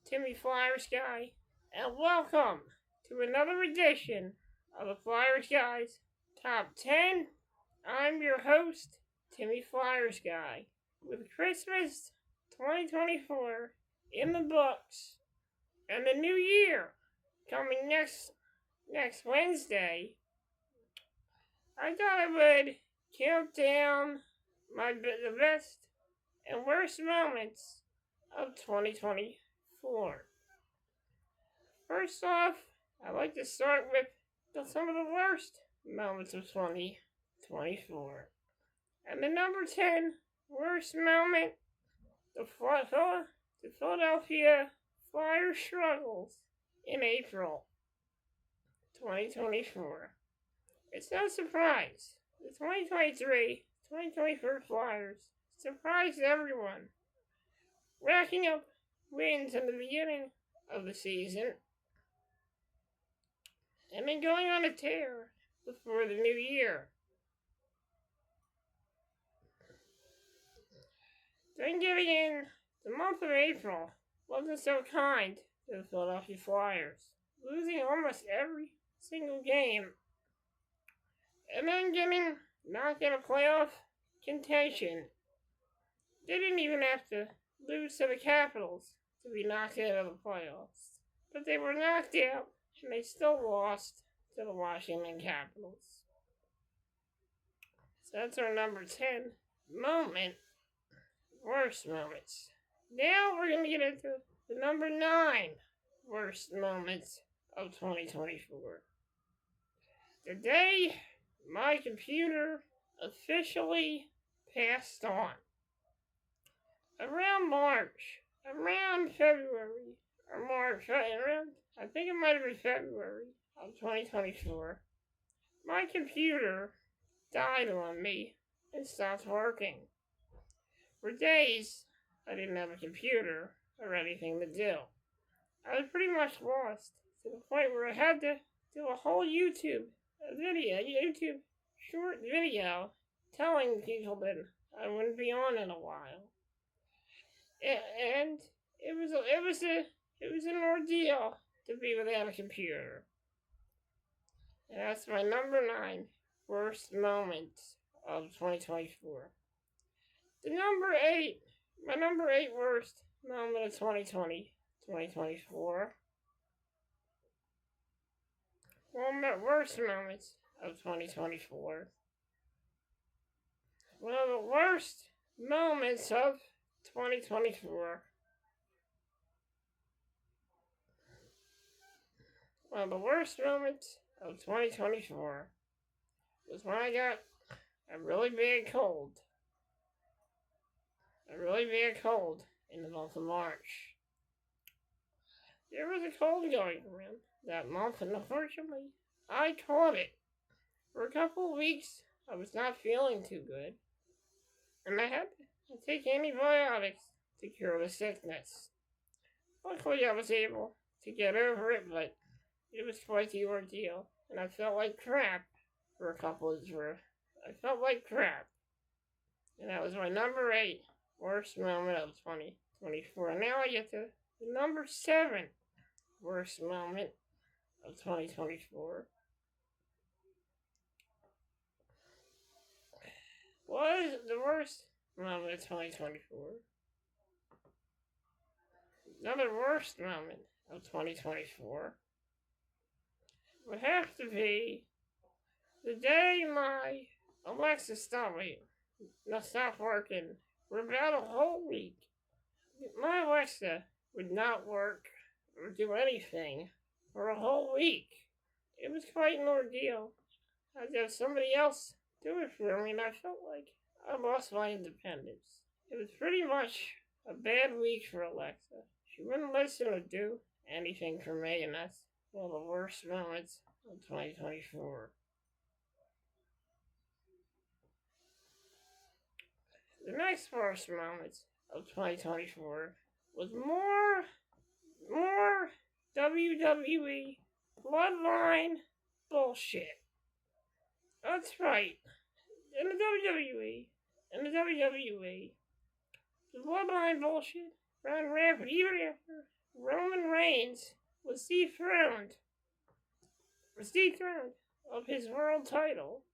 Timmy Flyersguy, and welcome to another edition of the Flyersguys Top 10. I'm your host, Timmy Flyersguy. With Christmas 2024 in the books and the new year coming next Wednesday, I thought I would count down the best and worst moments of 2024. First off, I'd like to start with some of the worst moments of 2024. And the number 10 worst moment, the Philadelphia Flyers struggles in April 2024. It's no surprise. The 2023-2024 Flyers surprised everyone, racking up wins in the beginning of the season, and then going on a tear before the new year. Then getting in the month of April wasn't so kind to the Philadelphia Flyers, losing almost every single game, and then getting knocked out of playoff contention. They didn't even have to lose to the Capitals to be knocked out of the playoffs, but they were knocked out, and they still lost to the Washington Capitals. So that's our number 10 moment, worst moments. Now we're going to get into the number 9 worst moments of 2024. The day my computer officially passed on. Around February, or March, I think it might have been February of 2024, my computer died on me and stopped working. For days, I didn't have a computer or anything to do. I was pretty much lost to the point where I had to do a whole YouTube short video telling people that I wouldn't be on in a while. And it was an ordeal to be without a computer. And that's my number 9 worst moment of 2024. My number 8 worst moment of 2024. One of the worst moments of 2024. One of the worst moments of 2024. One of the worst moments of 2024 was when I got a really bad cold. A really bad cold in the month of March. There was a cold going around that month, and unfortunately, I caught it. For a couple of weeks, I was not feeling too good, and I had to take antibiotics to cure the sickness. Luckily, I was able to get over it, but it was quite the ordeal, and I felt like crap for a couple of days. I felt like crap, and that was my number 8 worst moment of 2024. And now I get to the number 7 worst moment of 2024. What is the worst moment of 2024? Another worst moment of 2024 would have to be the day my Alexa stopped working for about a whole week. My Alexa would not work or do anything for a whole week. It was quite an ordeal. I had to have somebody else do it for me, and I felt like I lost my independence. It was pretty much a bad week for Alexa. She wouldn't listen or do anything for me, and that's one of the worst moments of 2024. The next worst moments of 2024 was more WWE bloodline bullshit. That's right. In the WWE, the bloodline bullshit ran rampant even after Roman Reigns was dethroned of his world title.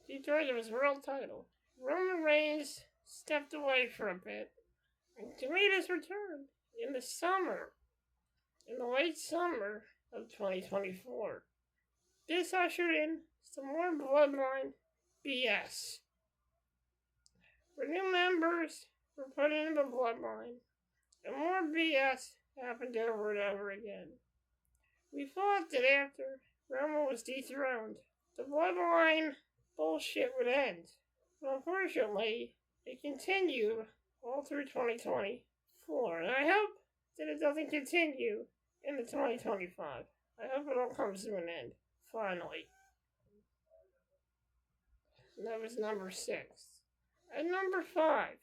Dethroned of his world title. Roman Reigns stepped away for a bit and made his return in the late summer of 2024. This ushered in some more bloodline BS. Where new members were put into the bloodline, and more BS happened over and over again. We thought that after Roman was dethroned, the bloodline bullshit would end. But unfortunately, it continued all through 2024, and I hope that it doesn't continue into 2025. I hope it all comes to an end, finally. And that was number 6. At number 5.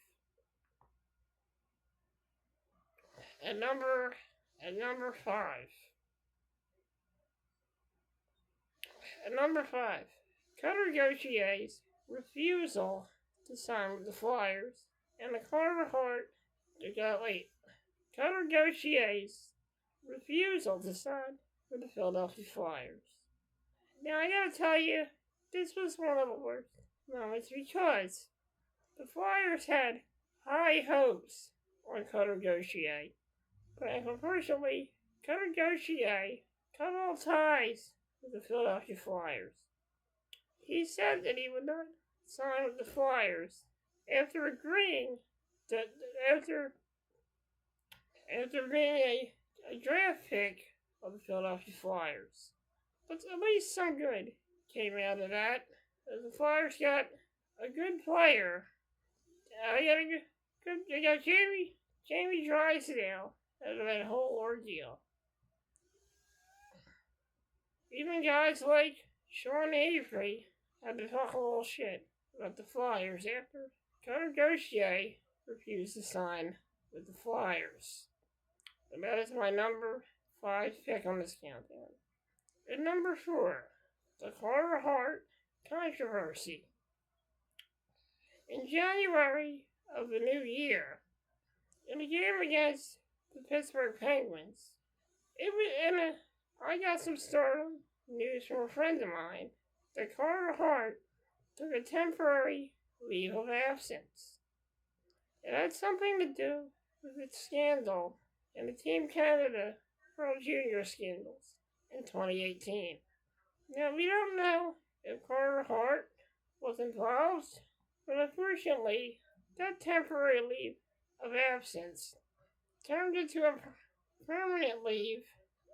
At number 5. At number 5, Cutter Gauchier's refusal to sign with the Flyers, and the Carter Hart. Cutter Gauchier's refusal to sign with the Philadelphia Flyers. Now I gotta tell you, this was one of the worst moments because the Flyers had high hopes on Cutter Gauthier, but unfortunately, Cutter Gauthier cut all ties with the Philadelphia Flyers. He said that he would not sign with the Flyers after agreeing that after being a draft pick of the Philadelphia Flyers. But at least some good came out of that. The Flyers got a good player. They got Jamie Drysdale out of that whole ordeal. Even guys like Sean Avery had to talk a little shit about the Flyers after Cutter Gauthier refused to sign with the Flyers. And that is my number 5 pick on this countdown. At number 4, the Carter Hart controversy. In January of the new year, in a game against the Pittsburgh Penguins, I got some startling news from a friend of mine that Carter Hart took a temporary leave of absence. It had something to do with its scandal and the Team Canada World Junior scandals in 2018. Now, we don't know if Carter Hart was involved, but unfortunately, that temporary leave of absence turned into a permanent leave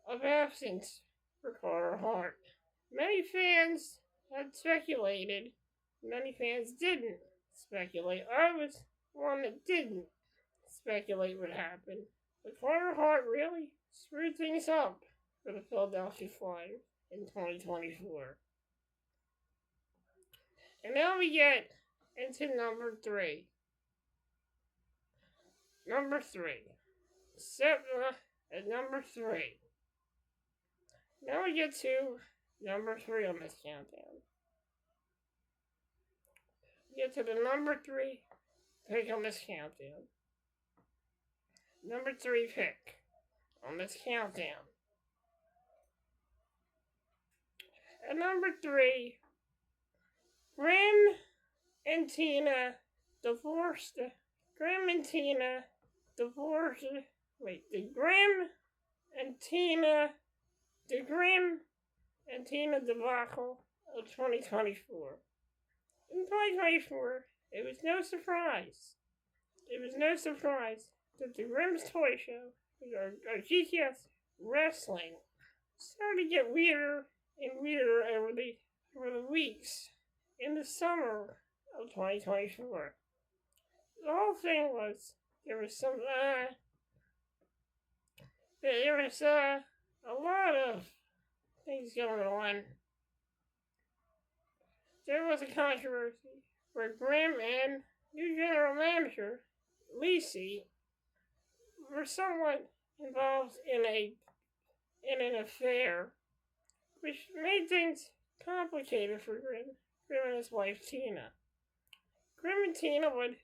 of absence for Carter Hart. Many fans had speculated, many fans didn't speculate. I was one that didn't speculate what happened. But Carter Hart really screwed things up for the Philadelphia Flyers in 2024. And now we get into number 3. Number 3. At number 3. Now we get to number 3 on this countdown. We get to the number 3 pick on this countdown. Number 3 pick on this countdown. At number 3, Grim and Tina divorced. The Grim and Tina debacle of 2024. In 2024, it was no surprise that the Grimm's Toy Show, or GTS Wrestling, started to get weirder and weirder over the weeks in the summer of 2024. The whole thing was, there was a lot of things going on. There was a controversy where Grimm and new general manager, Lisi, were somewhat involved in an affair, which made things complicated for Grimm and his wife Tina. Grimm and Tina would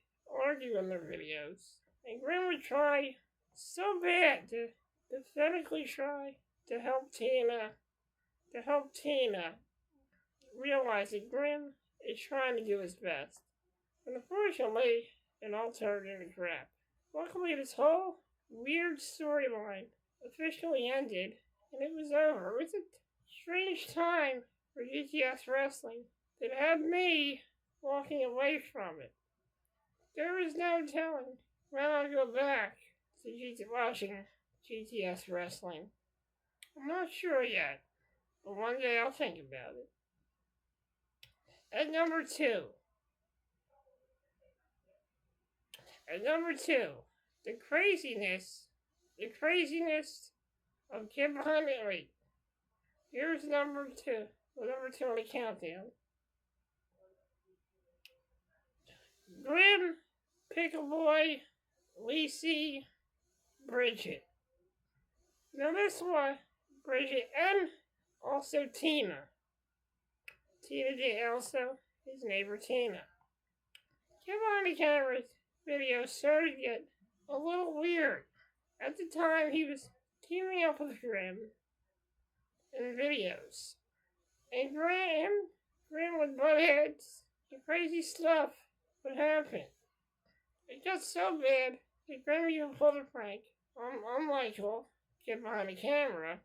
argue in their videos, And Grim would try so bad to pathetically try to help Tina realize that Grim is trying to do his best. And unfortunately, it all turned into crap. Luckily, this whole weird storyline officially ended, and it was over. It was a strange time for GTS Wrestling that had me walking away from it. There was no telling when I'll go back to watching GTS Wrestling. I'm not sure yet, but one day I'll think about it. At number two, the craziness of Kid Behind the Wait. Here's number two on the countdown. Grim, Pickle Boy, Lacey, Bridget. Now this one, Bridget, and also Tina. Tina did also his neighbor Tina. Kid Behind the Camera's video started to get a little weird. At the time, he was teaming up with Grim in videos. And Grim would butt heads and crazy stuff would happen. It got so bad that Grim even pulled a prank on Michael, Kid Behind the Camera,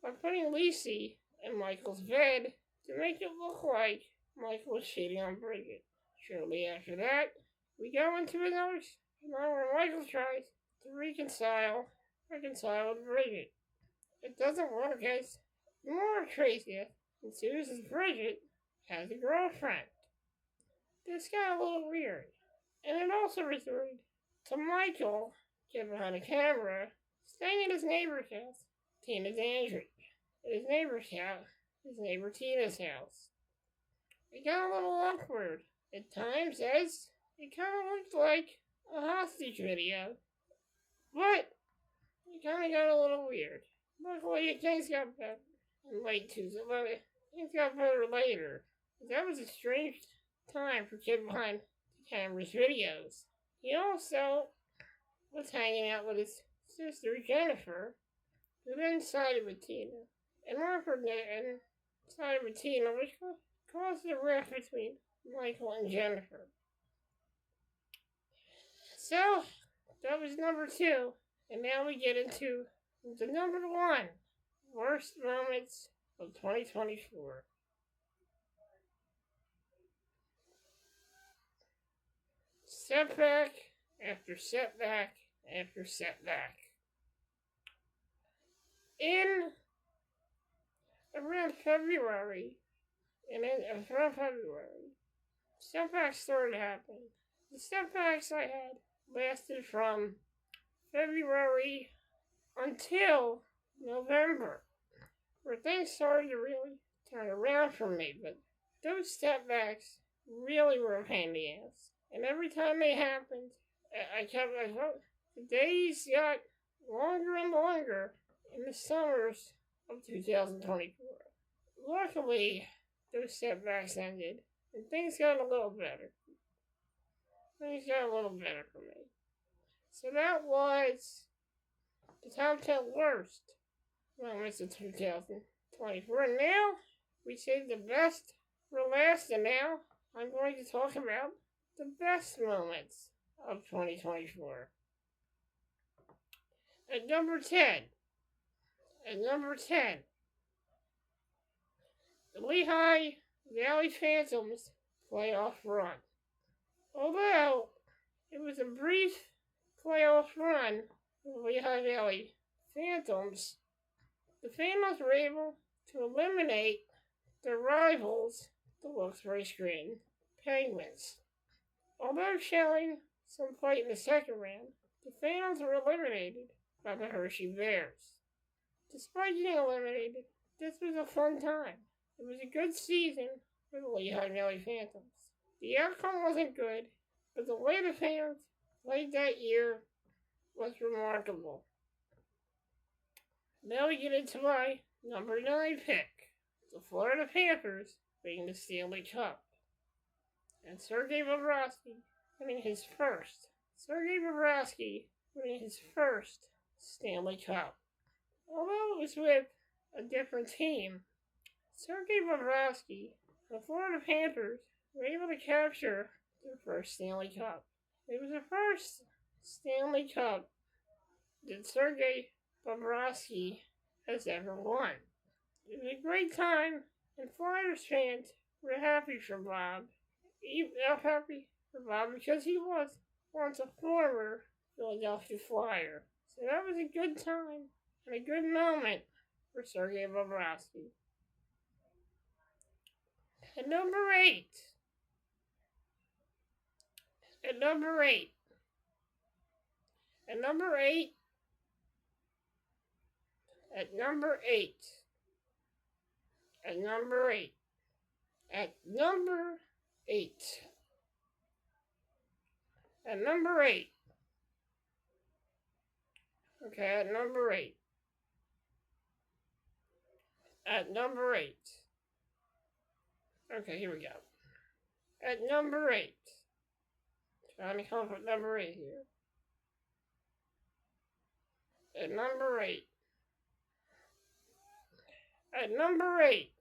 by putting Lacey in Michael's bed to make it look like Michael was cheating on Bridget. Shortly after that, we go into another where Michael tries to reconcile with Bridget. It doesn't work as more crazy ensues as Bridget has a girlfriend. This got a little weird, and it also resorted to Michael, Kid Behind the Camera, staying at his neighbor's house, Tina's Andrew, at his neighbor Tina's house. It got a little awkward at times, as it kind of looked like a hostage video, but it kind of got a little weird. Luckily, things got better in late Tuesday. Well, things got better later. That was a strange time for Kid Behind the Camera's videos. He also was hanging out with his sister Jennifer, who then sided with Tina, and sided with Tina, which caused a rift between Michael and Jennifer. So, that was number two, and now we get into the number one worst moments of 2024. Setback after setback after setback. In around February, setbacks started happening. The setbacks I had lasted from February until November, where things started to really turn around for me, but those setbacks really were a pain in the ass. And every time they happened, I felt the days got longer and longer in the summers of 2024. Luckily, those setbacks ended, and things got a little better. Things got a little better for me. So that was the top 10 worst moments of 2024. And now, we saved the best for last, and now I'm going to talk about the best moments of 2024. At number 10, the Lehigh Valley Phantoms playoff run. Although it was a brief playoff run for the Lehigh Valley Phantoms, the Phantoms were able to eliminate their rivals, the Wilkes-Barre Scranton Penguins. Although showing some fight in the second round, the Phantoms were eliminated by the Hershey Bears. Despite getting eliminated, this was a fun time. It was a good season for the Lehigh Valley Phantoms. The outcome wasn't good, but the way the Phantoms played that year was remarkable. Now we get into my number 9 pick, the Florida Panthers winning the Stanley Cup, and Sergei Bobrovsky winning his first Sergei Bobrovsky winning his first Stanley Cup. Although it was with a different team, Sergei Bobrovsky and the Florida Panthers were able to capture their first Stanley Cup. It was the first Stanley Cup that Sergei Bobrovsky has ever won. It was a great time, and Flyers fans were happy for Bob. Happy for Bob because he was once a former Philadelphia Flyer. So that was a good time and a good moment for Sergei Bobrovsky. At number 8. At number 8. At number 8. At number 8. At number 8. At number 8. At number 8. Okay, at number 8. At number 8. Okay, here we go. At number 8. Trying to come up with number 8 here. At number 8. At number 8.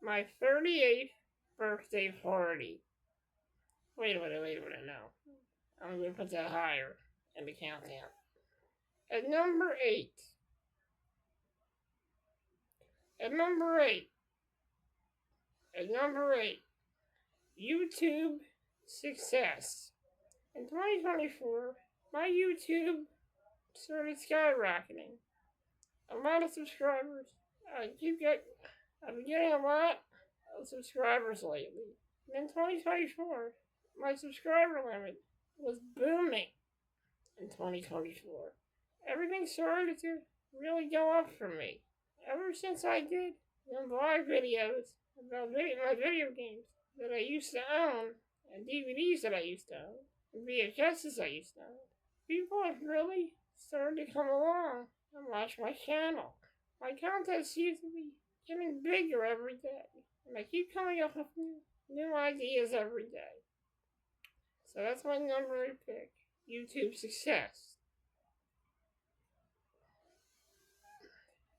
My 38th birthday party. Wait a minute, no. I'm going to put that higher in the countdown. At number 8. At number 8. At number 8. YouTube success. In 2024, my YouTube started skyrocketing. A lot of subscribers. I've been getting a lot of subscribers lately. And in 2024, my subscriber limit was booming in 2024. Everything started to really go up for me. Ever since I did them live videos about my video games that I used to own, and DVDs that I used to own, and VHSs I used to own, people have really started to come along and watch my channel. My content seems to be getting bigger every day, and I keep coming up with new ideas every day. So that's my number 8 pick, YouTube success.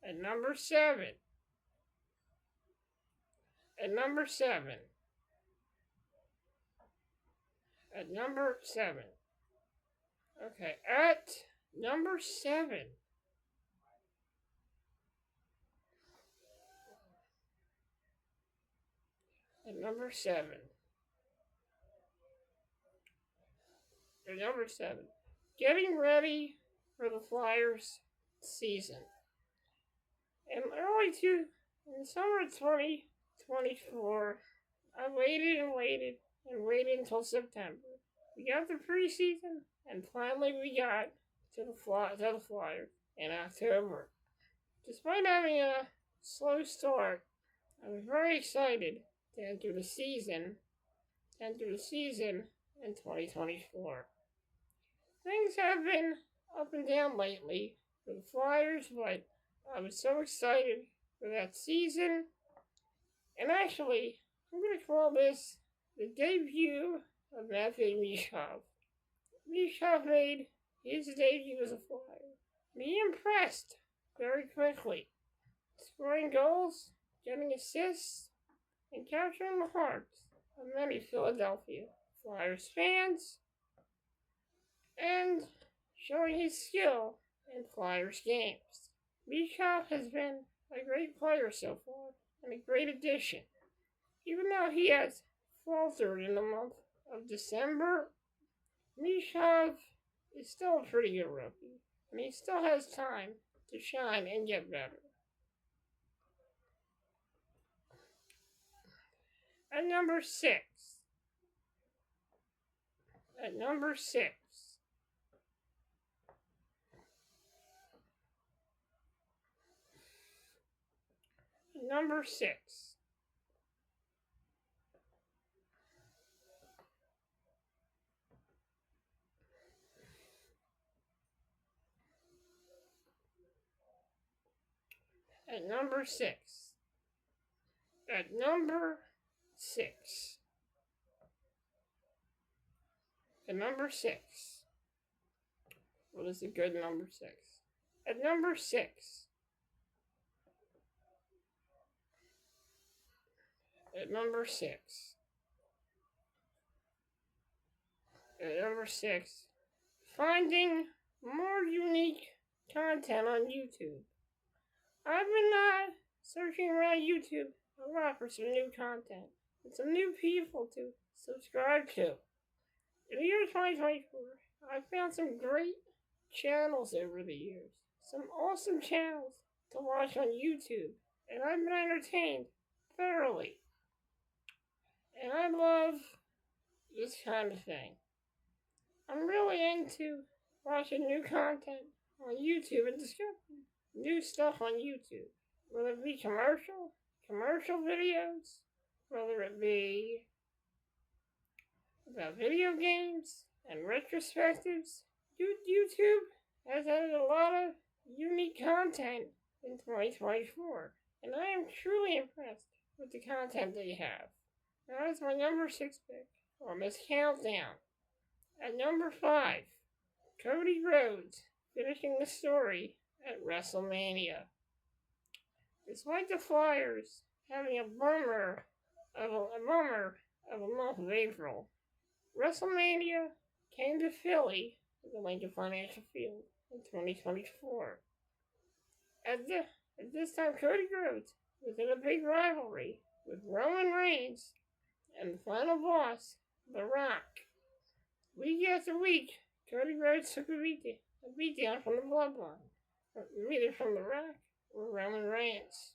At number 7. At number 7. At number 7. Okay, at number 7. At number 7. At number 7. Getting ready for the Flyers season. In summer of 2024, I waited until September. We got the preseason, and finally we got to the Flyers in October. Despite having a slow start, I was very excited to enter the season in 2024. Things have been up and down lately for the Flyers, but I was so excited for that season. And actually, I'm going to call this the debut of Matthew Michkov. Michkov made his debut as a Flyer. And he impressed very quickly, scoring goals, getting assists, and capturing the hearts of many Philadelphia Flyers fans, and showing his skill in Flyers games. Michkov has been a great player so far, and a great addition. Even though he has faltered in the month of December, Michkov is still a pretty good rookie, and he still has time to shine and get better. At number 6. At number 6. At number 6. At number 6. At number 6. At number 6. What is a good number 6? At number 6. At number 6. At number 6. Finding more unique content on YouTube. I've been searching around YouTube a lot for some new content and some new people to subscribe to. In the year 2024, I've found some great channels over the years. Some awesome channels to watch on YouTube. And I've been entertained thoroughly. And I love this kind of thing. I'm really into watching new content on YouTube and discovering new stuff on YouTube. Whether it be commercial videos, whether it be about video games and retrospectives. YouTube has added a lot of unique content in 2024, and I am truly impressed with the content they have. Now that's my number 6 pick on this countdown. At number 5, Cody Rhodes finishing the story at WrestleMania. Despite the Flyers having a bummer of a month of April, WrestleMania came to Philly at the Lincoln Financial Field in 2024. At this time, Cody Rhodes was in a big rivalry with Roman Reigns and the final boss, The Rock. Week after week, Cody Rhodes took a beatdown from the Bloodline, either from The Rock or Roman Reigns.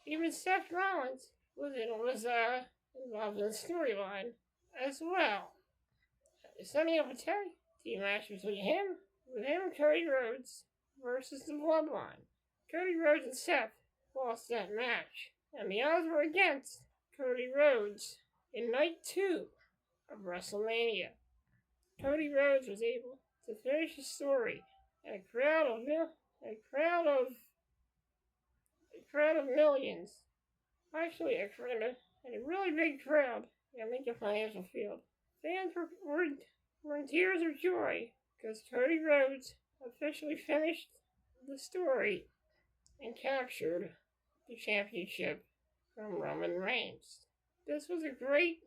Even Seth Rollins was involved in the storyline as well. Setting up a tag team match between him and Cody Rhodes versus the Bloodline. Cody Rhodes and Seth lost that match, and the odds were against Cody Rhodes in night 2 of WrestleMania. Cody Rhodes was able to finish the story, and a crowd of millions, actually a really big crowd at Lincoln Financial Field. Fans were in tears of joy because Cody Rhodes officially finished the story and captured the championship from Roman Reigns. This was a great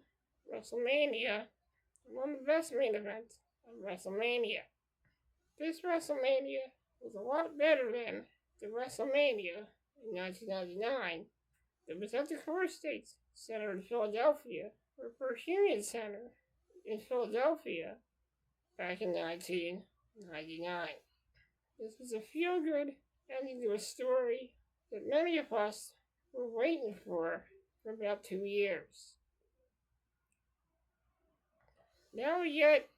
WrestleMania, one of the best main events of WrestleMania. This WrestleMania was a lot better than the WrestleMania in 1999 that was at the Core States Center in Philadelphia, or First Union Center in Philadelphia back in 1999. This was a feel-good ending to a story that many of us were waiting for about 2 years. Now we get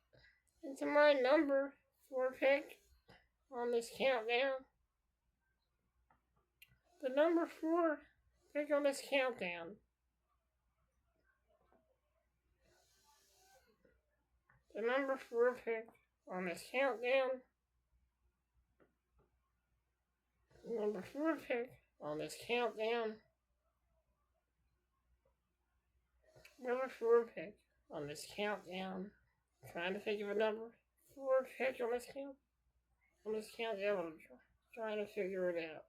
into my number 4 pick on this countdown. The number 4 pick on this countdown. The number 4 pick on this countdown. The number 4 pick on this countdown. Number 4 pick on this countdown. I'm trying to think of a number 4 pick on this countdown. I'm trying to figure it out.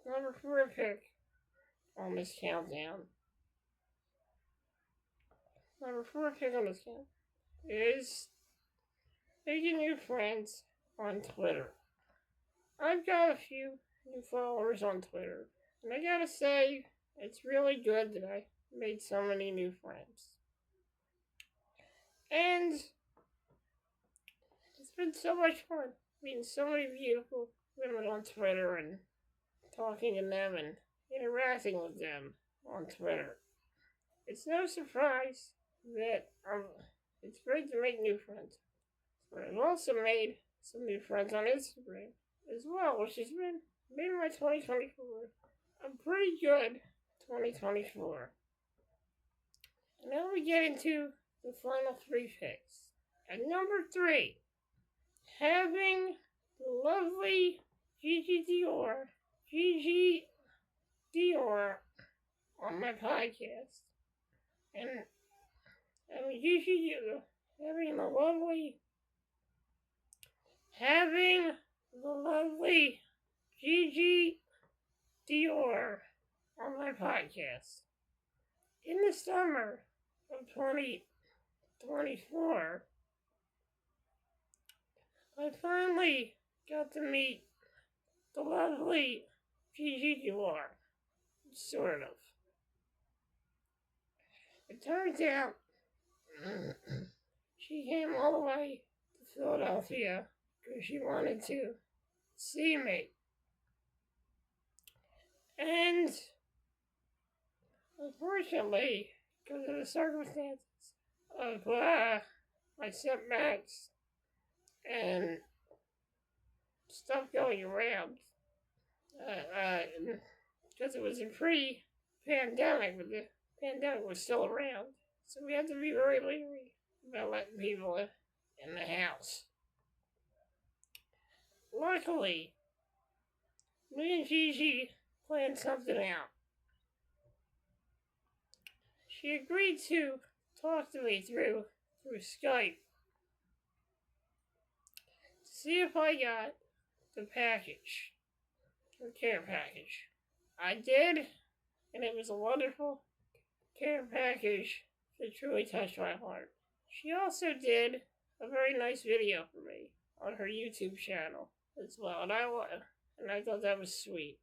Number 4 pick on this countdown. Number 4 pick on this countdown is making new friends on Twitter. I've got a few new followers on Twitter, and I gotta say, it's really good that I made so many new friends. And it's been so much fun meeting so many beautiful women on Twitter and talking to them and interacting with them on Twitter. It's no surprise that it's great to make new friends. But I've also made some new friends on Instagram as well, which has made my 2024 a pretty good 2024. And now we get into the final 3 picks. At number 3, having the lovely Gigi Dior on my podcast. And Gigi, having the lovely having the lovely Gigi Dior on my podcast. In the summer of 2024, I finally got to meet the lovely Gigi Dior, sort of. It turns out she came all the way to Philadelphia because she wanted to see me. And unfortunately, because of the circumstances of my setbacks and stuff going around, because it was a pre-pandemic, but the pandemic was still around, so we had to be very leery about letting people in the house. Luckily, me and Gigi planned something out. She agreed to talk to me through Skype to see if I got the package, the care package. I did, and it was a wonderful care package that truly touched my heart. She also did a very nice video for me on her YouTube channel as well, and I thought that was sweet.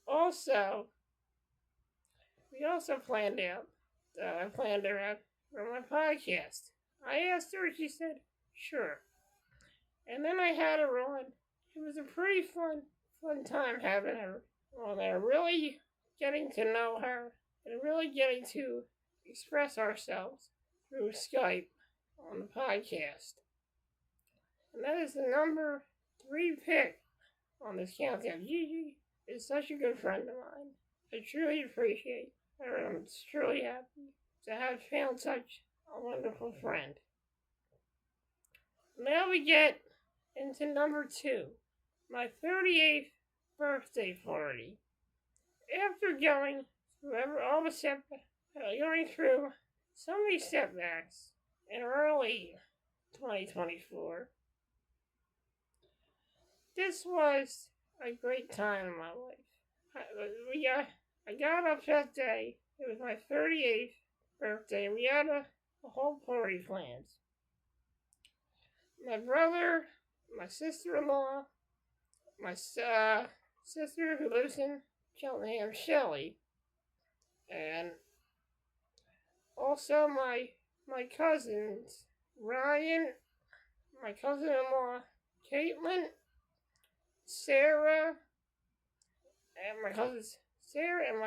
Also, we also planned out. I planned her out for my podcast. I asked her, she said, sure. And then I had her on. It was a pretty fun time having her on there. Really getting to know her and really getting to express ourselves through Skype on the podcast. And that is the number 3 pick on this countdown. Gigi is such a good friend of mine. I truly appreciate her, and I'm truly happy to have found such a wonderful friend. Now we get into number 2, my 38th birthday party. After going through so many setbacks in early 2024, this was a great time in my life. I got up that day. It was my 38th birthday, and we had a whole party planned. My brother, my sister-in-law, my sister who lives in Cheltenham, Shelley, and also my cousins, Ryan, my cousin-in-law, Caitlin, Sarah, and my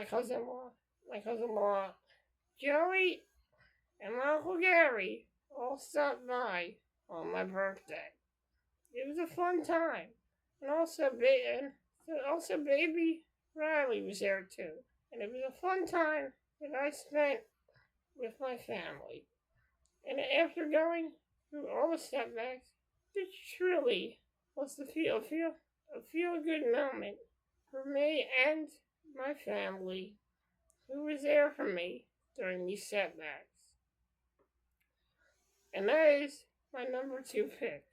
cousin-in-law, Joey, and my Uncle Gary all stopped by on my birthday. It was a fun time. And also baby Riley was there too. And it was a fun time that I spent with my family. And after going through all the setbacks, it truly was a feel-good moment for me and my family who was there for me during these setbacks. And that is my number 2 pick.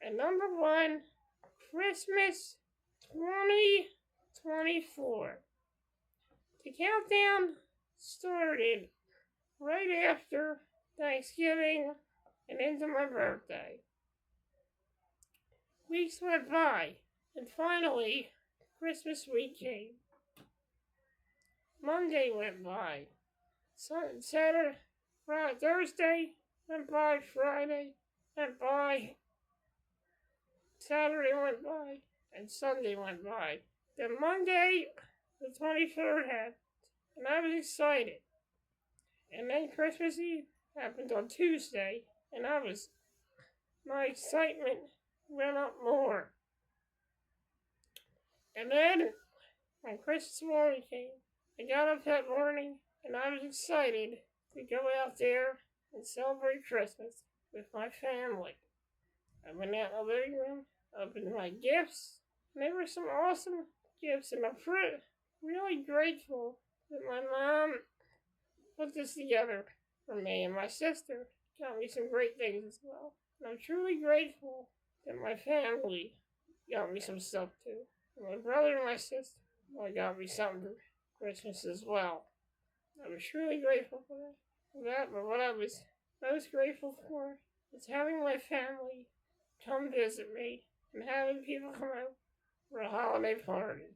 And number 1, Christmas 2024. The countdown started right after Thanksgiving and into my birthday. Weeks went by, and finally, Christmas week came. Monday went by. Thursday went by. Friday went by. Saturday went by. And Sunday went by. Then Monday, the 23rd happened, and I was excited. And then Christmas Eve happened on Tuesday, and my excitement went up more. And then, when Christmas morning came, I got up that morning, and I was excited to go out there and celebrate Christmas with my family. I went out in the living room, opened my gifts, and there were some awesome gifts, and I'm really grateful that my mom put this together for me, and my sister got me some great things as well. And I'm truly grateful that my family got me some stuff too. And my brother and my sister, well, got me something for Christmas as well. I was truly grateful for that. But what I was most grateful for is having my family come visit me and having people come out for a holiday party.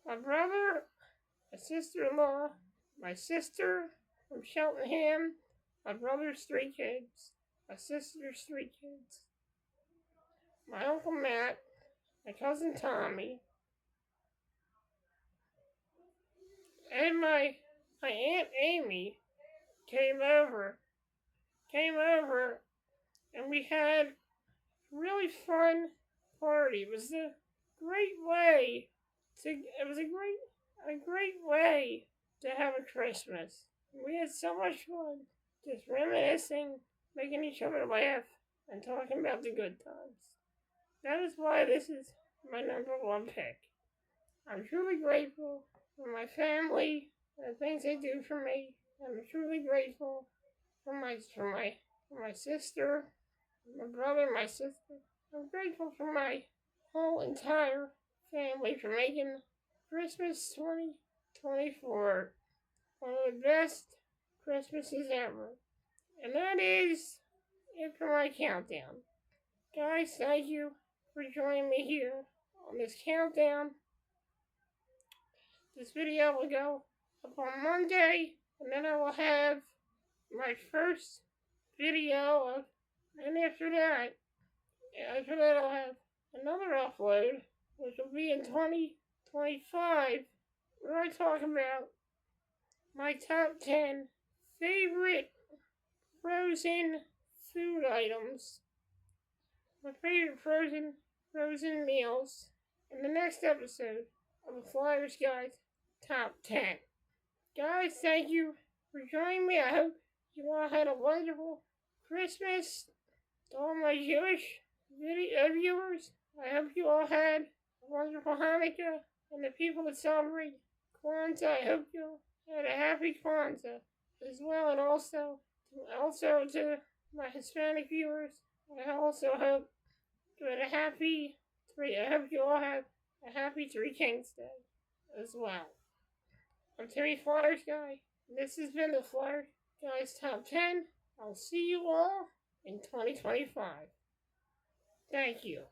My brother, my sister-in-law, my sister from Cheltenham, my brother's 3 kids, my sister's 3 kids, my Uncle Matt, my cousin Tommy, and my Aunt Amy came over, and we had a really fun party. It was a great way a great way to have a Christmas. We had so much fun, just reminiscing, making each other laugh, and talking about the good times. That is why this is my number 1 pick. I'm truly grateful for my family and the things they do for me. I'm truly grateful for my sister, my brother, my sister. I'm grateful for my whole entire family for making Christmas 2024 one of the best Christmases ever. And that is it for my countdown. Guys, thank you for joining me here on this countdown. This video will go up on Monday, and then I will have my first video of, and after that I'll have another upload, which will be in 2025, where I talk about my top 10 favorite frozen food items, my favorite frozen meals, in the next episode of the Flyersguys Top 10. Guys, thank you for joining me. I hope you all had a wonderful Christmas. To all my Jewish video viewers, I hope you all had a wonderful Hanukkah. And the people that celebrate Kwanzaa, I hope you all had a happy Kwanzaa as well. And also to my Hispanic viewers, I also hope you had I hope you all have a happy Three Kings Day as well. I'm Timmy Flyersguy. This has been the Flyersguys Top 10. I'll see you all in 2025. Thank you.